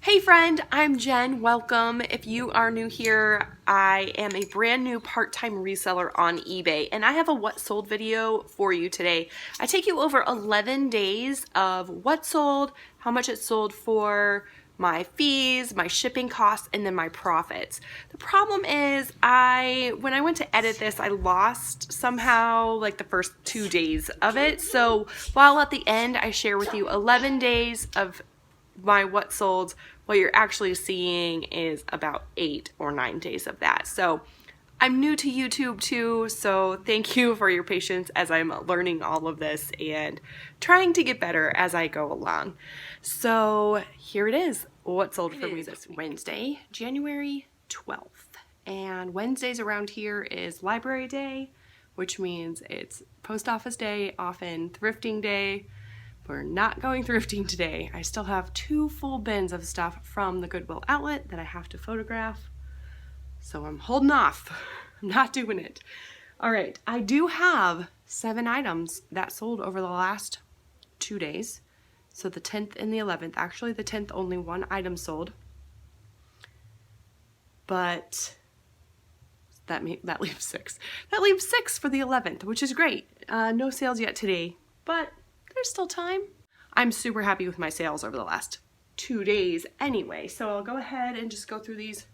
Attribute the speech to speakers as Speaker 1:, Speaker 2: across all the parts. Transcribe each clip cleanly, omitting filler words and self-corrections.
Speaker 1: Hey friend, I'm Jen. Welcome. If you are new here, I am a brand new part-time reseller on eBay, and I have a what sold video for you today. I take you over 11 days of what sold, how much it sold for, my fees, my shipping costs, and then my profits. The problem is when I went to edit this, I lost somehow like the first 2 days of it. So while at the end I share with you 11 days of my what sold, what you're actually seeing is about 8 or 9 days of that. So I'm new to YouTube too, so thank you for your patience as I'm learning all of this and trying to get better as I go along. So here it is, what sold for me this Wednesday, January 12th. And Wednesdays around here is library day, which means it's post office day, often thrifting day. We're not going thrifting today. I still have 2 full bins of stuff from the Goodwill outlet that I have to photograph. So I'm holding off. I'm not doing it. All right, I do have 7 items that sold over the last 2 days. So the 10th and the 11th. Actually, the 10th only 1 item sold. But that leaves 6. That leaves 6 for the 11th, which is great. No sales yet today, but there's still time. I'm super happy with my sales over the last 2 days anyway, so I'll go ahead and just go through these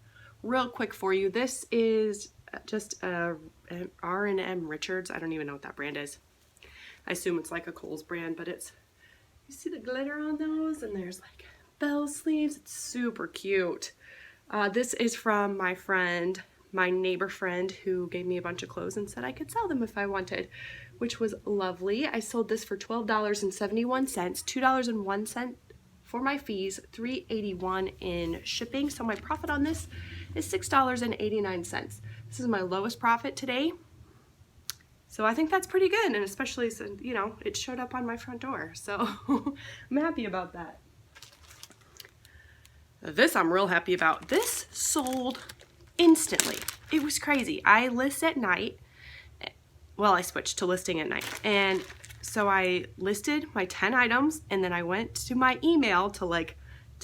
Speaker 1: real quick for you. This is just a R&M Richards. I don't even know what that brand is. I assume it's like a Kohl's brand, but it's, you see the glitter on those, and there's like bell sleeves. It's super cute. This is from my friend, my neighbor friend, who gave me a bunch of clothes and said I could sell them if I wanted, which was lovely. I sold this for $12.71, $2.01 for my fees, $3.81 in shipping. So my profit on this is $6.89. This is my lowest profit today. So I think that's pretty good, and especially since, you know, it showed up on my front door. So I'm happy about that. This I'm real happy about. This sold instantly. It was crazy. I list at night. Well, I switched to listing at night. And so I listed my 10 items, and then I went to my email to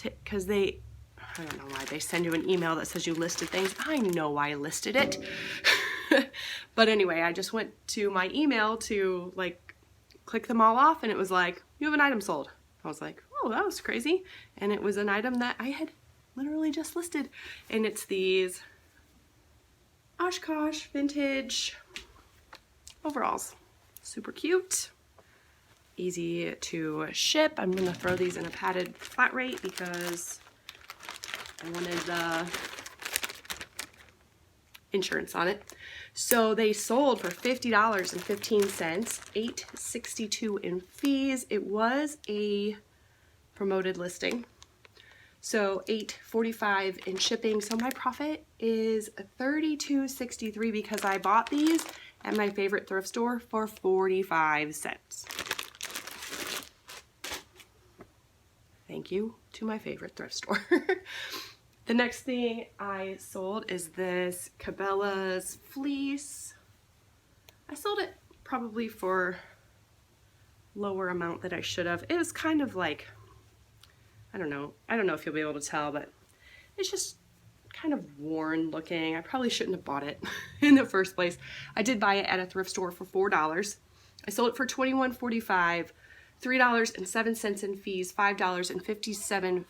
Speaker 1: because I don't know why they send you an email that says you listed things. I know why I listed it. But anyway, I just went to my email to click them all off, and it was like, you have an item sold. I was like, oh, that was crazy. And it was an item that I had literally just listed. And it's these Oshkosh vintage overalls. Super cute. Easy to ship. I'm gonna throw these in a padded flat rate because I wanted the insurance on it. So they sold for $50.15, $8.62 in fees. It was a promoted listing. So $8.45 in shipping. So my profit is $32.63 because I bought these at my favorite thrift store for 45 cents. Thank you to my favorite thrift store. The next thing I sold is this Cabela's fleece. I sold it probably for lower amount that I should have. It was kind of like, I don't know if you'll be able to tell, but it's just kind of worn looking. I probably shouldn't have bought it in the first place. I did buy it at a thrift store for $4. I sold it for $21.45, $3.07 in fees, $5.57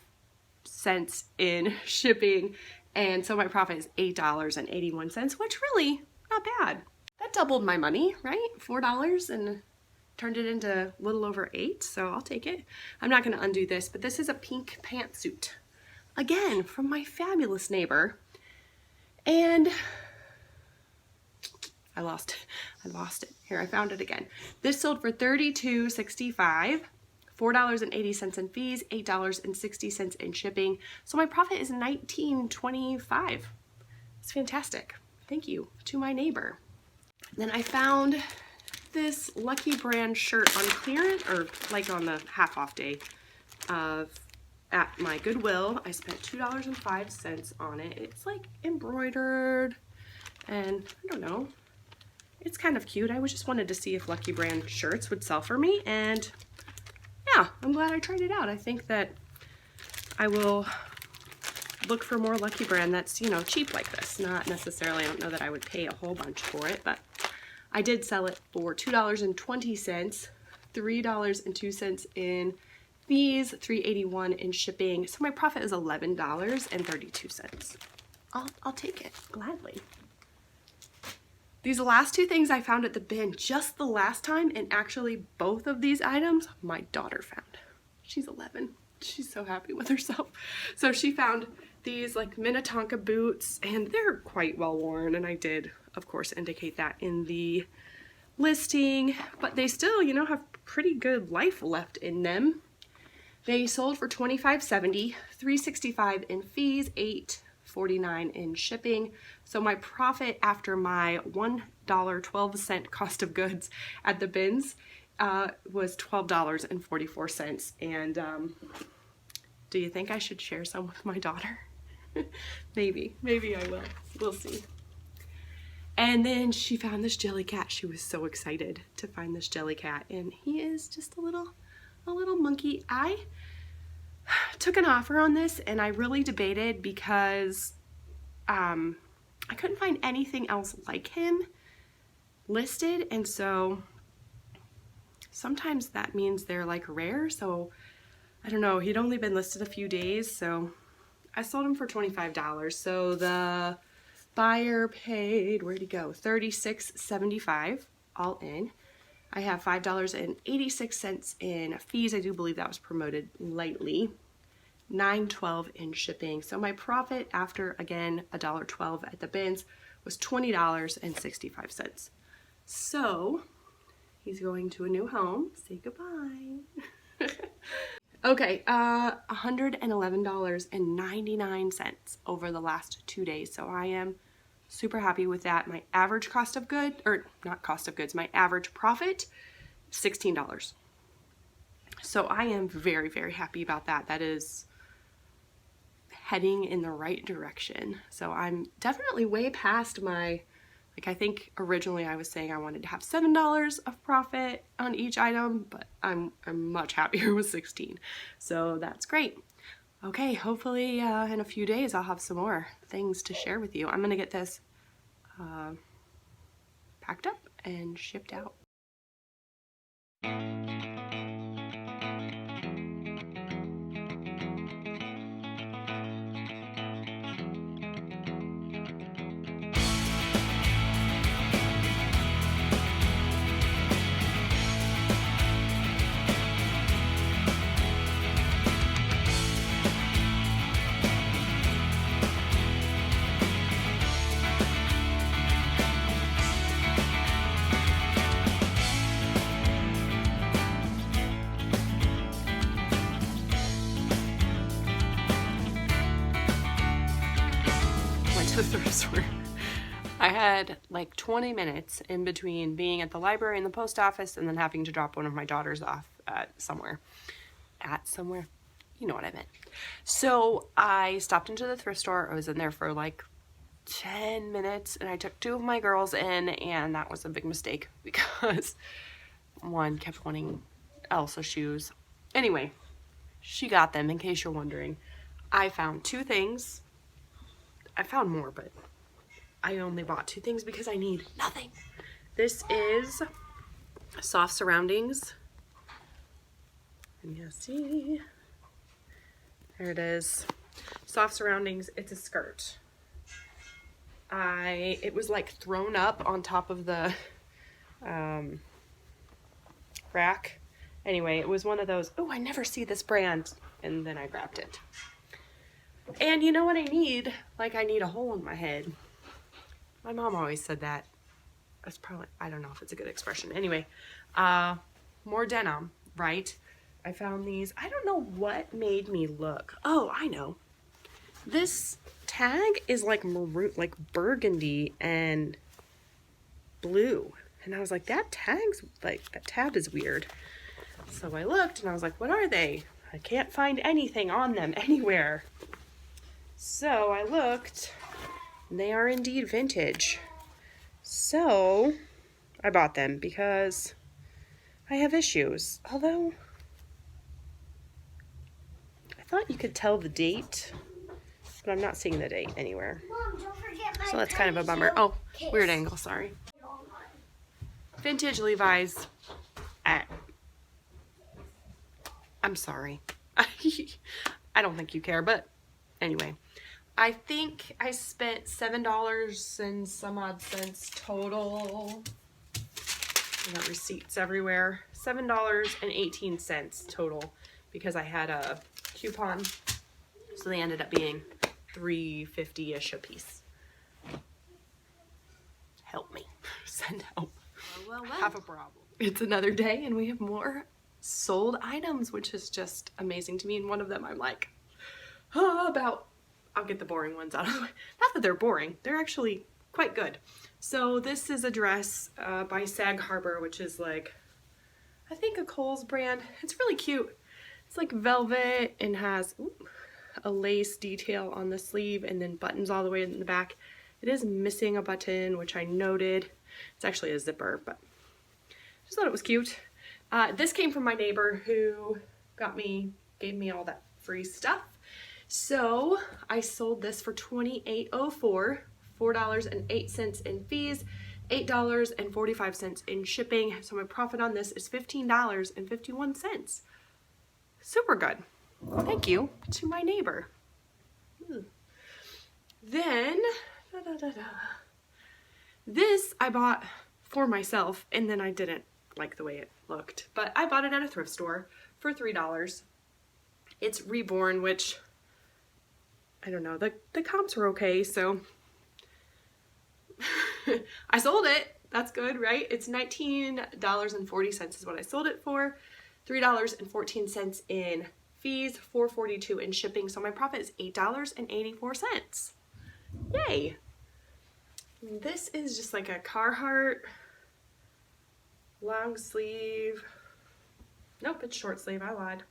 Speaker 1: in shipping, and so my profit is $8.81, which really not bad. That doubled my money, right? $4 and turned it into a little over 8, so I'll take it. I'm not going to undo this, but this is a pink pantsuit. Again, from my fabulous neighbor. And I lost it. Here, I found it again. This sold for $32.65, $4.80 in fees, $8.60 in shipping. So my profit is $19.25. It's fantastic. Thank you to my neighbor. Then I found this Lucky Brand shirt on clearance, or like on the half off day at my Goodwill. I spent $2.05 on it. It's like embroidered, and I don't know, it's kind of cute. I just wanted to see if Lucky Brand shirts would sell for me, and yeah, I'm glad I tried it out. I think that I will look for more Lucky Brand that's, you know, cheap like this. Not necessarily, I don't know that I would pay a whole bunch for it, but I did sell it for $2.20, $3.02 in fees, $3.81 in shipping. So my profit is $11.32. I'll take it gladly. These last two things I found at the bin just the last time, and actually both of these items my daughter found. She's 11. She's so happy with herself. So she found these like Minnetonka boots, and they're quite well worn, and I did of course indicate that in the listing, but they still, you know, have pretty good life left in them. They sold for $25.70, $3.65 in fees, $8.49 in shipping. So my profit after my $1.12 cost of goods at the bins was $12.44. And do you think I should share some with my daughter? Maybe I will. We'll see. And then she found this jelly cat. She was so excited to find this jelly cat, and he is just a little monkey. I took an offer on this, and I really debated because I couldn't find anything else like him listed, and so sometimes that means they're like rare. So I don't know, he'd only been listed a few days, so I sold him for $25. So the buyer paid, where'd he go? $36.75 all in. I have $5.86 in fees. I do believe that was promoted lightly. $9.12 in shipping. So my profit after, again, $1.12 at the bins was $20.65. So he's going to a new home. Say goodbye. Okay, $111.99 over the last 2 days. So I am super happy with that. My average cost of goods, or not cost of goods, my average profit, $16. So I am very, very happy about that. That is heading in the right direction. So I'm definitely way past my, like, I think originally I was saying I wanted to have $7 of profit on each item, but I'm much happier with 16. So that's great. Okay, hopefully in a few days I'll have some more things to share with you. I'm gonna get this packed up and shipped out. To the thrift store. I had like 20 minutes in between being at the library and the post office and then having to drop one of my daughters off at somewhere, you know what I meant. So I stopped into the thrift store. I was in there for like 10 minutes and I took two of my girls in, and that was a big mistake because one kept wanting Elsa shoes. Anyway, she got them, in case you're wondering. I found two things. I found more, but I only bought two things because I need nothing. This is Soft Surroundings. And you see, there it is. Soft Surroundings. It's a skirt. It was like thrown up on top of the rack. Anyway, it was one of those, oh, I never see this brand, and then I grabbed it. And you know what I need? Like, I need a hole in my head. My mom always said that. That's probably, I don't know if it's a good expression. Anyway, more denim, right? I found these. I don't know what made me look. Oh, I know. This tag is like maroon, like burgundy and blue. And I was like, that tab is weird. So I looked and I was like, what are they? I can't find anything on them anywhere. So I looked, and they are indeed vintage. So I bought them because I have issues. Although, I thought you could tell the date but I'm not seeing the date anywhere.
Speaker 2: Mom, don't forget my
Speaker 1: So that's kind of a bummer. Oh, weird angle, sorry. Vintage Levi's at, I'm sorry. I don't think you care, but anyway. I think I spent $7 and some odd cents total. I got receipts everywhere. $7.18 total because I had a coupon. So they ended up being $3.50-ish a piece. Help me. Send help.
Speaker 2: Well.
Speaker 1: Have a problem. It's another day and we have more sold items, which is just amazing to me. And one of them I'm like, I'll get the boring ones out of the way. Not that they're boring, they're actually quite good. So this is a dress by Sag Harbor, which is like, I think a Kohl's brand. It's really cute. It's like velvet and has a lace detail on the sleeve and then buttons all the way in the back. It is missing a button, which I noted. It's actually a zipper, but I just thought it was cute. This came from my neighbor who gave me all that free stuff. So I sold this for $28.04, $4.08 in fees, $8.45 in shipping. So my profit on this is $15.51. Super good. Thank you to my neighbor. Then, this I bought for myself, and then I didn't like the way it looked, but I bought it at a thrift store for $3. It's Reborn, which I don't know, the comps were okay, so I sold it. That's good, right? It's $19.40 is what I sold it for. $3.14 in fees, $4.42 in shipping, so my profit is $8.84. Yay! This is just like a Carhartt long sleeve. Nope, it's short sleeve, I lied.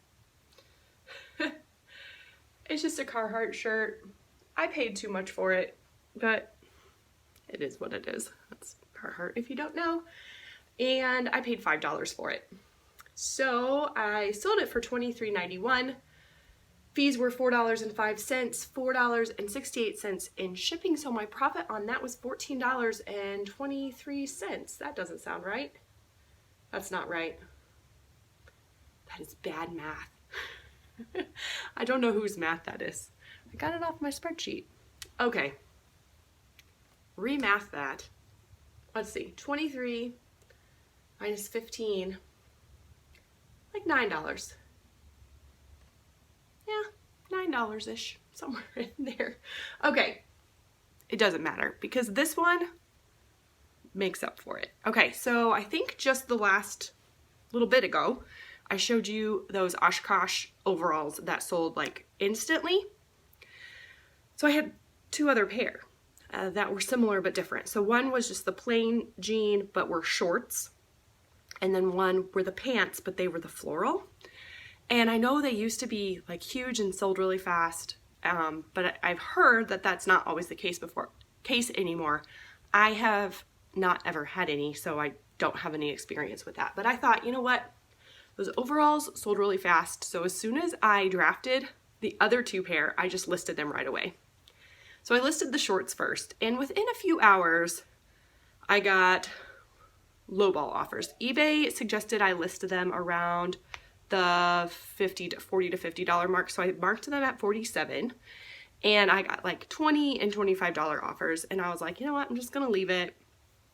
Speaker 1: It's just a Carhartt shirt. I paid too much for it, but it is what it is. That's Carhartt if you don't know. And I paid $5 for it. So I sold it for $23.91. Fees were $4.05, $4.68 in shipping. So my profit on that was $14.23. That doesn't sound right. That's not right. That is bad math. I don't know whose math that is. I got it off my spreadsheet. Okay. Remath that. Let's see. 23 minus 15. Like $9. Yeah, $9-ish. Somewhere in there. Okay. It doesn't matter because this one makes up for it. Okay, so I think just the last little bit ago, I showed you those Oshkosh overalls that sold like instantly. So I had two other pair that were similar but different. So one was just the plain jean but were shorts. And then one were the pants but they were the floral. And I know they used to be like huge and sold really fast. But I've heard that that's not always the case anymore. I have not ever had any, so I don't have any experience with that. But I thought, you know what? Those overalls sold really fast, so as soon as I drafted the other two pair, I just listed them right away. So I listed the shorts first, and within a few hours, I got lowball offers. eBay suggested I listed them around the $40 to $50 mark, so I marked them at $47, and I got like $20 and $25 offers, and I was like, you know what, I'm just gonna leave it.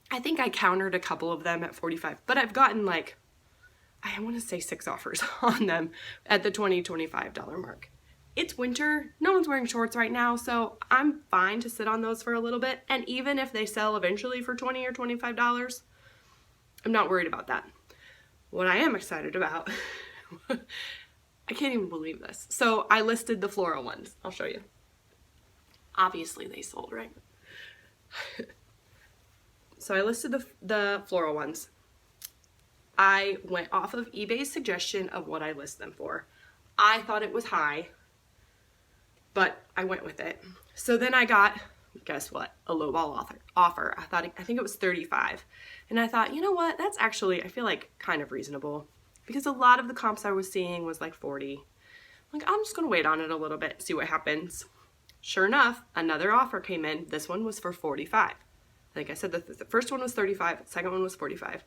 Speaker 1: I think I countered a couple of them at $45, but I've gotten like, I want to say 6 offers on them at the $20, $25 mark. It's winter, no one's wearing shorts right now, so I'm fine to sit on those for a little bit, and even if they sell eventually for $20 or $25, I'm not worried about that. What I am excited about, I can't even believe this. So I listed the floral ones. I'll show you. Obviously they sold, right? So I listed the floral ones. I went off of eBay's suggestion of what I list them for. I thought it was high, but I went with it. So then I got, guess what, a lowball offer. I think it was $35. And I thought, you know what, that's actually, I feel like kind of reasonable because a lot of the comps I was seeing was like $40. Like, I'm just gonna wait on it a little bit, see what happens. Sure enough, another offer came in. This one was for $45. Like I said, the first one was $35, the second one was $45.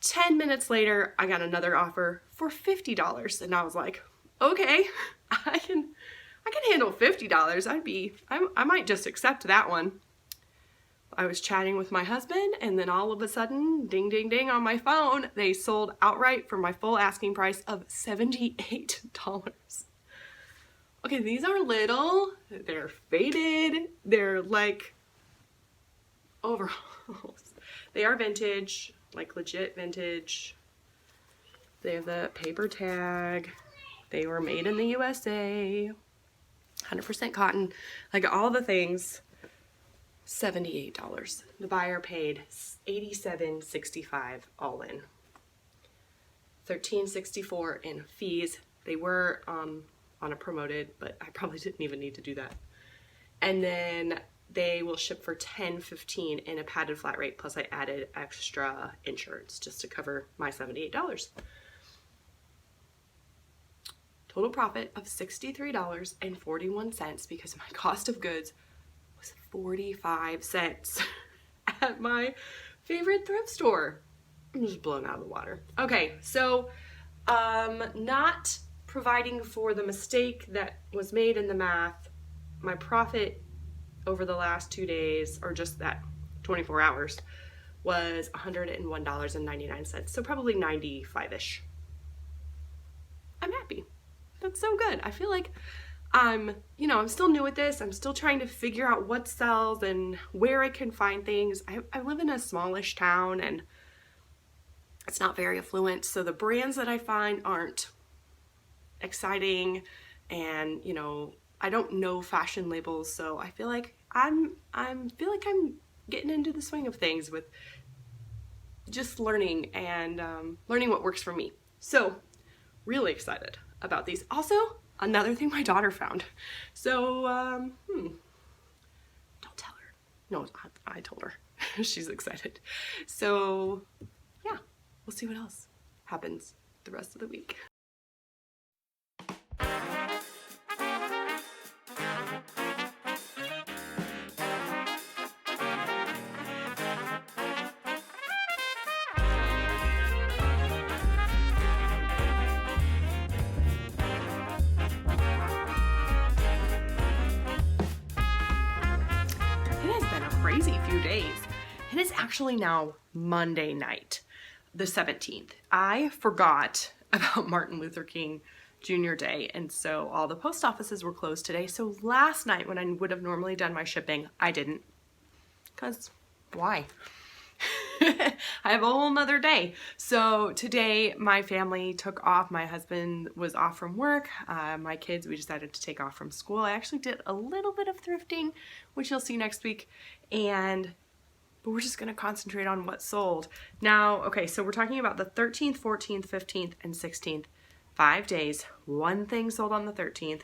Speaker 1: 10 minutes later, I got another offer for $50, and I was like, okay, I can handle $50. I might just accept that one. I was chatting with my husband, and then all of a sudden, ding, ding, ding on my phone, they sold outright for my full asking price of $78. Okay, these are little, they're faded, they're like overalls. They are vintage, like legit vintage. They have the paper tag. They were made in the USA, 100% cotton, like all the things. $78. The buyer paid $87.65 all in. $13.64 in fees. They were on a promoted, but I probably didn't even need to do that. And then they will ship for $10.15 in a padded flat rate, plus I added extra insurance just to cover my $78. Total profit of $63.41 because my cost of goods was 45 cents at my favorite thrift store. I'm just blown out of the water. Okay, so not providing for the mistake that was made in the math, my profit over the last 2 days, or just that 24 hours, was $101.99. So probably 95-ish. I'm happy. That's so good. I feel like I'm still new at this. I'm still trying to figure out what sells and where I can find things. I live in a smallish town and it's not very affluent. So the brands that I find aren't exciting, and I don't know fashion labels, so I feel like I'm getting into the swing of things with just learning and learning what works for me. So really excited about these. Also, another thing my daughter found. So don't tell her. No, I told her. She's excited. So yeah, we'll see what else happens the rest of the week. Crazy few days. It is actually now Monday night, the 17th. I forgot about Martin Luther King Jr. Day, and so all the post offices were closed today. So last night, when I would have normally done my shipping, I didn't. Because why? I have a whole nother day. So today my family took off. My husband was off from work. My kids, we decided to take off from school. I actually did a little bit of thrifting, which you'll see next week. But we're just going to concentrate on what sold. Now, okay, so we're talking about the 13th, 14th, 15th, and 16th. 5 days. 1 thing sold on the 13th.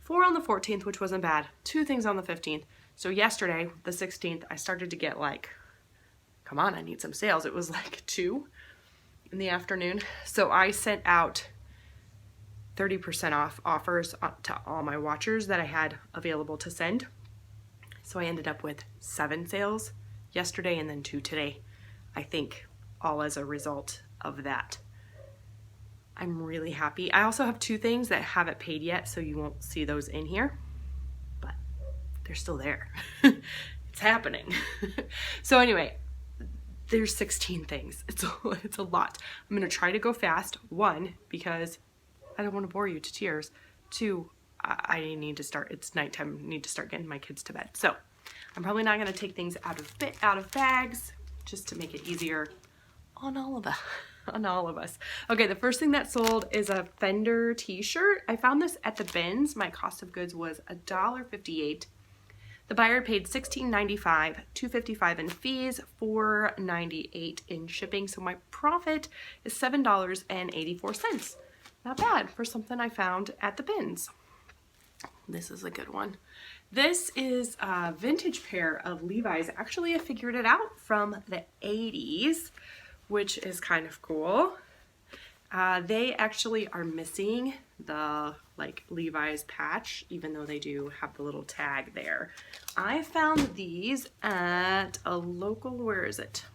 Speaker 1: 4 on the 14th, which wasn't bad. 2 things on the 15th. So yesterday, the 16th, I started to get like, come on, I need some sales. It was like 2 in the afternoon. So I sent out 30% off offers to all my watchers that I had available to send. So I ended up with 7 sales yesterday and then 2 today. I think all as a result of that. I'm really happy. I also have 2 things that haven't paid yet, so you won't see those in here, but they're still there. It's happening. So anyway, there's 16 things. It's a lot. I'm going to try to go fast. 1, because I don't want to bore you to tears. 2, I need to start, it's nighttime, I need to start getting my kids to bed. So I'm probably not going to take things out of bags just to make it easier on all of us. Okay, the first thing that sold is a Fender T-Shirt. I found this at the bins. My cost of goods was $1.58. The buyer paid $16.95, $2.55 in fees, $4.98 in shipping. So my profit is $7.84. Not bad for something I found at the bins. This is a good one. This is a vintage pair of Levi's. Actually, I figured it out from the 80s, which is kind of cool. They actually are missing the like Levi's patch, even though they do have the little tag there. I found these at a local, where is it?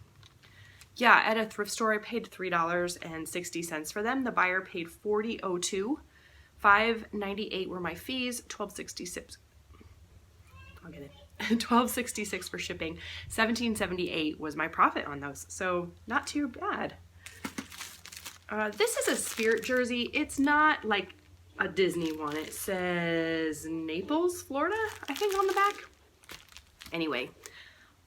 Speaker 1: Yeah, at a thrift store. I paid $3.60 for them. The buyer paid $40.02. $5.98 were my fees. $12.66. I'll get it. $12.66 for shipping. $17.78 was my profit on those. So not too bad. This is a Spirit jersey. It's not like a Disney one. It says Naples, Florida, I think, on the back. Anyway,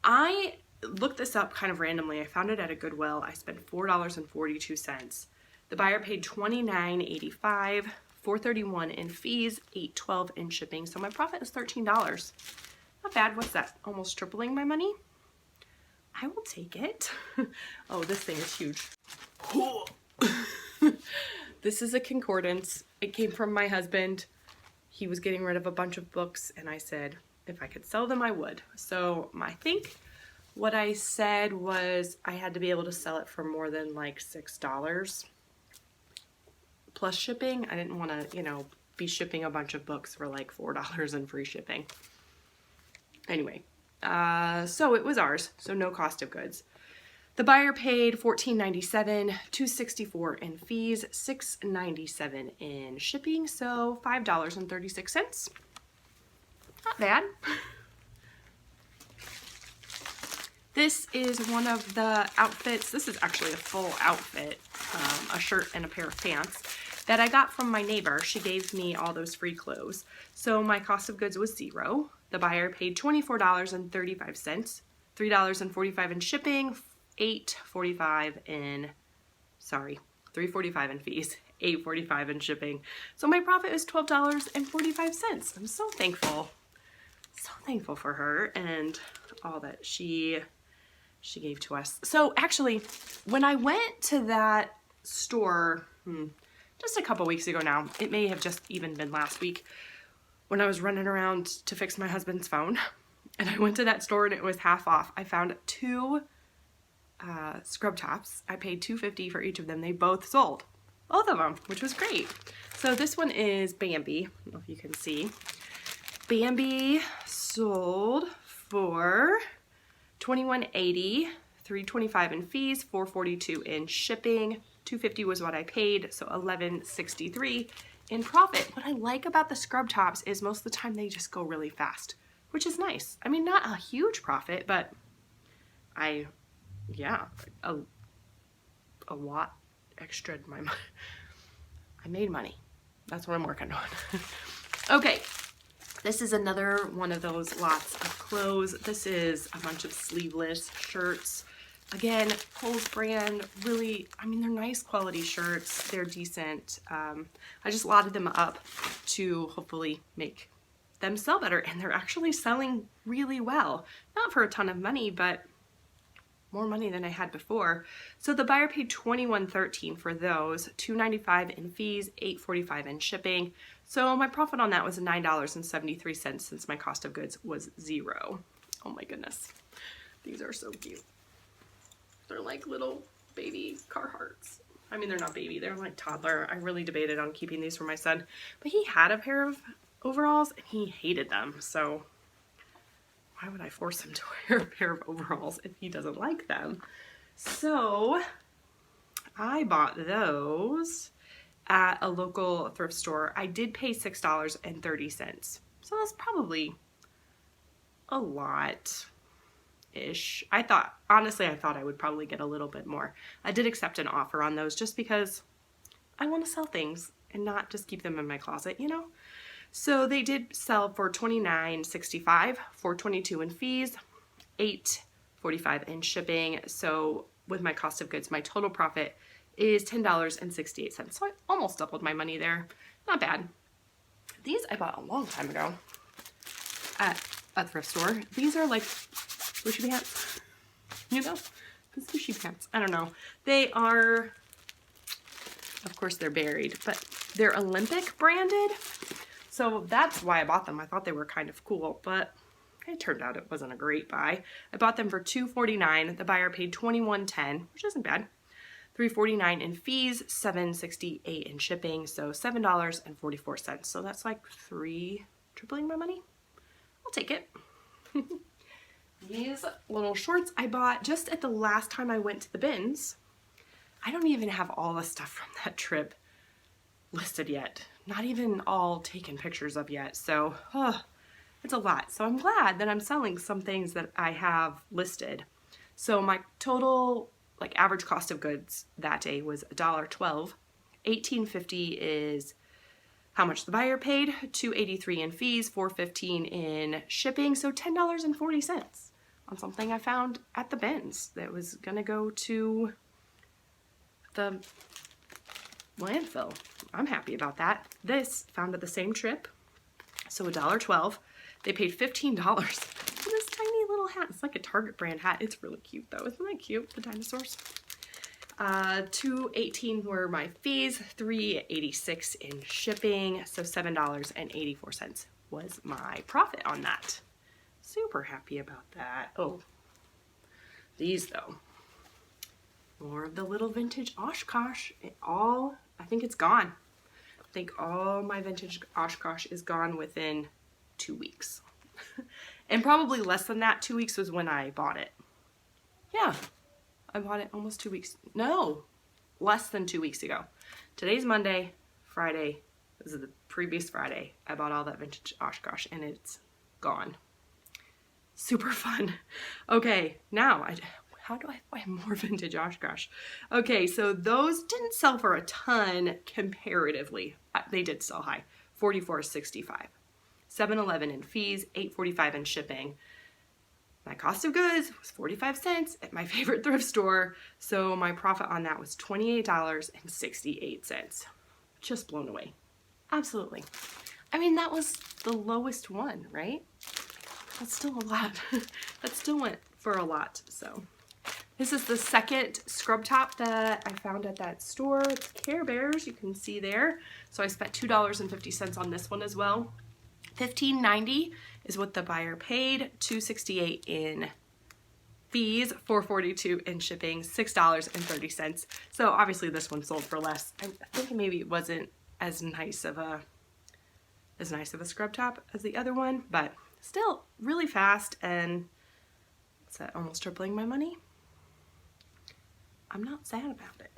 Speaker 1: I looked this up kind of randomly. I found it at a Goodwill. I spent $4.42. The buyer paid $29.85, $4.31 in fees, $8.12 in shipping. So my profit is $13. Not bad. What's that? Almost tripling my money? I will take it. Oh, this thing is huge. This is a concordance. It came from my husband. He was getting rid of a bunch of books, and I said if I could sell them, I would. So I think what I said was I had to be able to sell it for more than like $6 plus shipping. I didn't want to, you know, be shipping a bunch of books for like $4 in free shipping. Anyway, so it was ours, so no cost of goods. The buyer paid $14.97, $2.64 in fees, $6.97 in shipping, so $5.36. Not bad. This is one of the outfits. This is actually a full outfit, a shirt and a pair of pants that I got from my neighbor. She gave me all those free clothes. So my cost of goods was $0. The buyer paid $24.35, $3.45 in shipping, $3.45 in fees, $8.45 in shipping. So my profit is $12.45. I'm so thankful for her and all that she gave to us. So actually, when I went to that store just a couple weeks ago now, it may have just even been last week, when I was running around to fix my husband's phone, and I went to that store and it was half off. I found 2 scrub tops. I paid $2.50 for each of them. They both sold, both of them, which was great. So this one is Bambi. I don't know if you can see. Bambi sold for $21.80, $3.25 in fees, $4.42 in shipping, $2.50 was what I paid, so $11.63 in profit. What I like about the scrub tops is most of the time they just go really fast, which is nice. I mean, not a huge profit, but a lot extra my money. I made money. That's what I'm working on. Okay, this is another one of those lots of clothes. This is a bunch of sleeveless shirts. Again, Kohl's brand, really, I mean, they're nice quality shirts. They're decent. I just lotted them up to hopefully make them sell better, and they're actually selling really well. Not for a ton of money, but more money than I had before. So the buyer paid $21.13 for those, $2.95 in fees, $8.45 in shipping. So my profit on that was $9.73 since my cost of goods was $0. Oh my goodness. These are so cute. They're like little baby Carhartts. I mean, they're not baby, they're like toddler. I really debated on keeping these for my son, but he had a pair of overalls and he hated them. So why would I force him to wear a pair of overalls if he doesn't like them? So I bought those at a local thrift store. I did pay $6.30. So that's probably a lot-ish. Honestly, I thought I would probably get a little bit more. I did accept an offer on those just because I want to sell things and not just keep them in my closet, you know? So they did sell for $29.65, $4.22 in fees, $8.45 in shipping. So with my cost of goods, my total profit is $10.68. So I almost doubled my money there. Not bad. These I bought a long time ago at a thrift store. These are like swooshy pants, you know? The swooshy pants. I don't know. They are, of course they're buried, but they're Olympic branded. So that's why I bought them. I thought they were kind of cool, but it turned out it wasn't a great buy. I bought them for $2.49. The buyer paid $21.10, which isn't bad. $3.49 in fees, $7.68 in shipping, so $7.44. So that's like tripling my money. I'll take it. These little shorts I bought just at the last time I went to the bins. I don't even have all the stuff from that trip listed yet. Not even all taken pictures of yet. So, it's a lot. So I'm glad that I'm selling some things that I have listed. So my total average cost of goods that day was $1.12. $18.50 is how much the buyer paid, $2.83 in fees, $4.15 in shipping, so $10.40 on something I found at the bins that was gonna go to the landfill. I'm happy about that. This found at the same trip, so $1.12. They paid $15 for this tiny little hat. It's like a Target brand hat. It's really cute though. Isn't that cute? The dinosaurs. $2.18 were my fees, $3.86 in shipping, so $7.84 was my profit on that. Super happy about that. Oh, these though. More of the little vintage Oshkosh. I think it's gone. I think all my vintage Oshkosh is gone within 2 weeks. And probably less than that. 2 weeks was when I bought it. Yeah, I bought it almost 2 weeks. No, less than 2 weeks ago. Today's Monday. Friday, this is the previous Friday, I bought all that vintage Oshkosh and it's gone. Super fun. Okay, now how do I find more vintage Oshkosh? Okay, so those didn't sell for a ton comparatively. They did sell high, $44.65. $7.11 in fees, $8.45 in shipping. My cost of goods was 45 cents at my favorite thrift store, so my profit on that was $28.68. Just blown away. Absolutely. I mean, that was the lowest one, right? That's still a lot. That still went for a lot, so. This is the second scrub top that I found at that store. It's Care Bears, you can see there. So I spent $2.50 on this one as well. $15.90 is what the buyer paid, $2.68 in fees, $4.42 in shipping, $6.30. So obviously this one sold for less. I think maybe it wasn't as nice of a scrub top as the other one, but still really fast, and it's almost tripling my money. I'm not sad about it.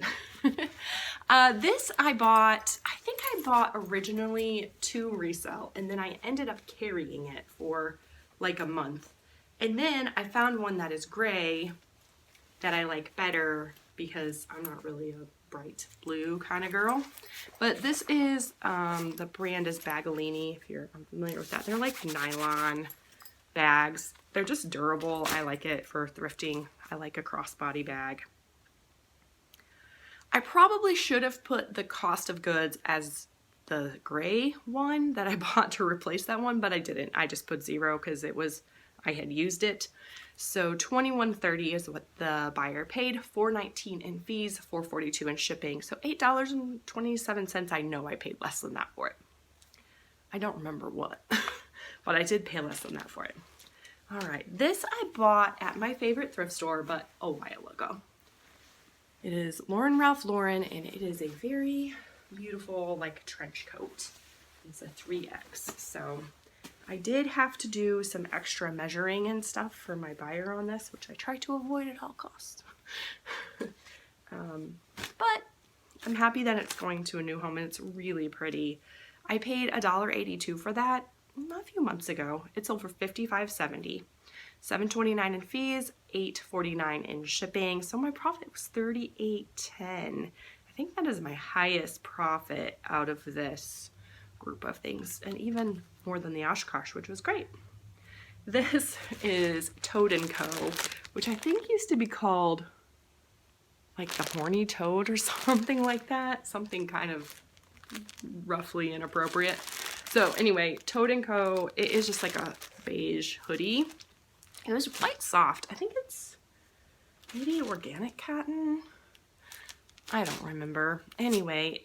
Speaker 1: This I think I bought originally to resell, and then I ended up carrying it for like a month. And then I found one that is gray that I like better because I'm not really a bright blue kind of girl. But this is, the brand is Bagolini, if you're familiar with that. They're like nylon bags. They're just durable. I like it for thrifting. I like a crossbody bag. I probably should have put the cost of goods as the gray one that I bought to replace that one, but I didn't. I just put 0 because I had used it. So $21.30 is what the buyer paid, $4.19 in fees, $4.42 in shipping. So $8.27. I know I paid less than that for it. I don't remember what, but I did pay less than that for it. All right, this I bought at my favorite thrift store, but a while ago. It is Lauren Ralph Lauren, and it is a very beautiful like trench coat. It's a 3X. So I did have to do some extra measuring and stuff for my buyer on this, which I try to avoid at all costs. But I'm happy that it's going to a new home and it's really pretty. I paid $1.82 for that a few months ago. It sold for $55.70. $7.29 in fees, $8.49 in shipping. So my profit was $38.10. I think that is my highest profit out of this group of things, and even more than the Oshkosh, which was great. This is Toad & Co., which I think used to be called like the Horny Toad or something like that. Something kind of roughly inappropriate. So anyway, Toad & Co., it is just like a beige hoodie. It was quite soft. I think it's maybe organic cotton. I don't remember. Anyway,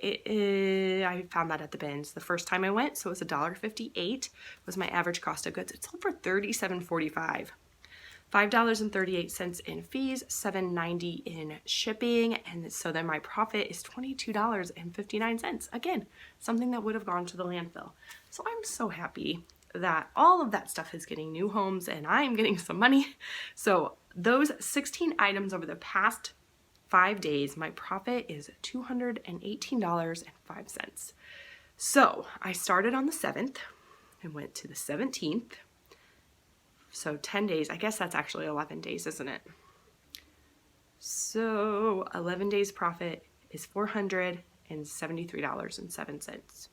Speaker 1: I found that at the bins the first time I went, so it was $1.58 was my average cost of goods. It sold for $37.45. $5.38 in fees, $7.90 in shipping, and so then my profit is $22.59. Again, something that would have gone to the landfill. So I'm so happy that all of that stuff is getting new homes and I'm getting some money. So those 16 items over the past 5 days, my profit is $218.05. So I started on the 7th and went to the 17th. So 10 days, I guess that's actually 11 days, isn't it? So 11 days profit is $473.07.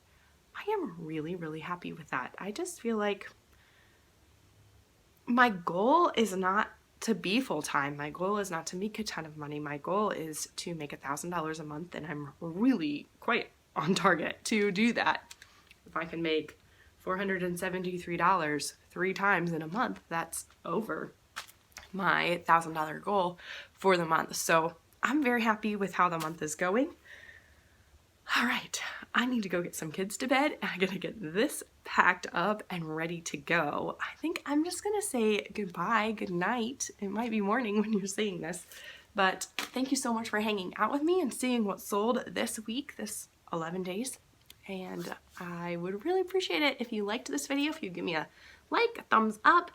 Speaker 1: I am really, really happy with that. I just feel like my goal is not to be full-time. My goal is not to make a ton of money. My goal is to make $1,000 a month, and I'm really quite on target to do that. If I can make $473 3 times in a month, that's over my $1,000 goal for the month. So I'm very happy with how the month is going. All right, I need to go get some kids to bed. I'm gonna get this packed up and ready to go. I think I'm just gonna say goodbye, good night. It might be morning when you're seeing this, but thank you so much for hanging out with me and seeing what sold this week, this 11 days. And I would really appreciate it if you liked this video, if you give me a like, a thumbs up.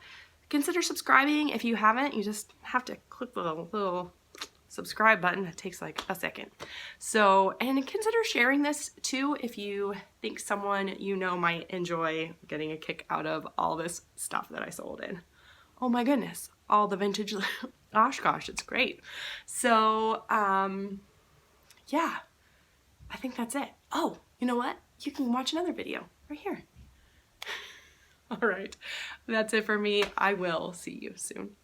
Speaker 1: Consider subscribing. If you haven't, you just have to click the little subscribe button. It takes like a second. So, and consider sharing this too if you think someone you know might enjoy getting a kick out of all this stuff that I sold in. Oh my goodness, all the vintage Oshkosh, it's great. So, yeah, I think that's it. Oh, you know what? You can watch another video right here. All right, that's it for me. I will see you soon.